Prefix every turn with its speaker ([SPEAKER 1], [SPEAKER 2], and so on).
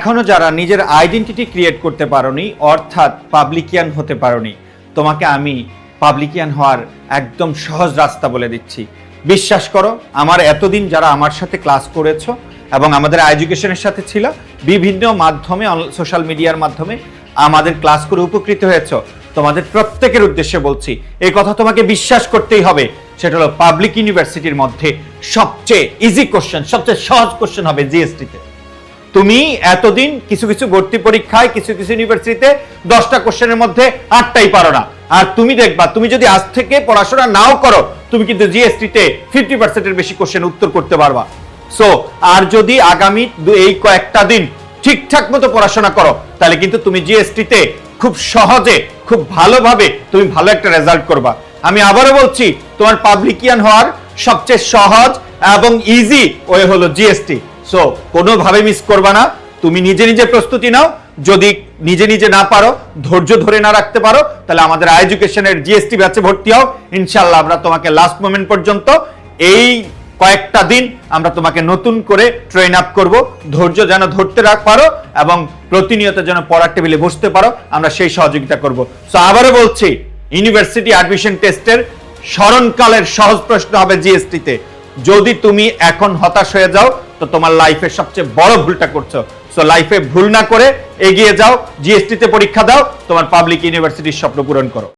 [SPEAKER 1] এখনো যারা নিজের আইডেন্টিটি ক্রিয়েট করতে পারোনি, অর্থাৎ পাবলিকিয়ান হতে পারোনি, তোমাকে আমি পাবলিকিয়ান হওয়ার একদম সহজ রাস্তা বলে দিচ্ছি। বিশ্বাস করো, আমার এতদিন যারা আমার সাথে ক্লাস করেছো এবং আমাদের এডুকেশনের সাথে ছিল, বিভিন্ন মাধ্যমে সোশ্যাল মিডিয়ার মাধ্যমে আমাদের ক্লাস করে উপকৃত হয়েছো, তোমাদের প্রত্যেকের উদ্দেশ্যে বলছি এই কথা তোমাকে বিশ্বাস করতেই হবে। সেটা হলো পাবলিক ইউনিভার্সিটির মধ্যে সবচেয়ে ইজি কোশ্চেন, সবচেয়ে সহজ কোশ্চেন হবে জিএসটিতে। তুমি এতদিন কিছু কিছু ভর্তি পরীক্ষায় কিছু কিছু ইউনিভার্সিটিতে 10টা কোশ্চেনের মধ্যে 8টাই পারো না, আর তুমি দেখবা তুমি যদি আজ থেকে পড়াশোনা নাও করো, তুমি কিন্তু জিএসটিতে 50%-এর বেশি কোশ্চেন উত্তর করতে পারবা। সো আর যদি আগামী এই কয়েকটা দিন ঠিকঠাক মতো পড়াশোনা করো, তাহলে কিন্তু তুমি জিএসটিতে খুব সহজে, খুব ভালোভাবে তুমি ভালো একটা রেজাল্ট করবা। আমি আবারও বলছি, তোমার পাবলিকিয়ান হওয়ার সবচেয়ে সহজ এবং ইজি ওয়ে হলো জিএসটি। সো কোনোভাবে মিস করবা না। তুমি নিজে নিজে প্রস্তুতি নাও। যদি নিজে নিজে না পারো, ধৈর্য ধরে না রাখতে পারো, তাহলে আমাদের এডুকেশনের জিএসটি ব্যাচে ভর্তি হও। ইনশাআল্লাহ আমরা তোমাকে লাস্ট মোমেন্ট পর্যন্ত এই কয়েকটা দিন আমরা তোমাকে নতুন করে ট্রেন আপ করব। ধৈর্য যেন ধরতে পারো এবং প্রতিনিয়ত যেন পড়ার টেবিলে বসতে পারো, আমরা সেই সহযোগিতা করব। সো আবারও বলছি, ইউনিভার্সিটি অ্যাডমিশন টেস্টের স্মরণকালের সহজ প্রশ্ন হবে জিএসটিতে। যদি তুমি এখন হতাশ হয়ে যাও, তো তোমার লাইফের সবচেয়ে বড় ভুলটা করছো। সো লাইফে ভুল না করে এগিয়ে যাও, জিএসটিতে পরীক্ষা দাও, তোমার পাবলিক ইউনিভার্সিটির স্বপ্ন পূরণ করো।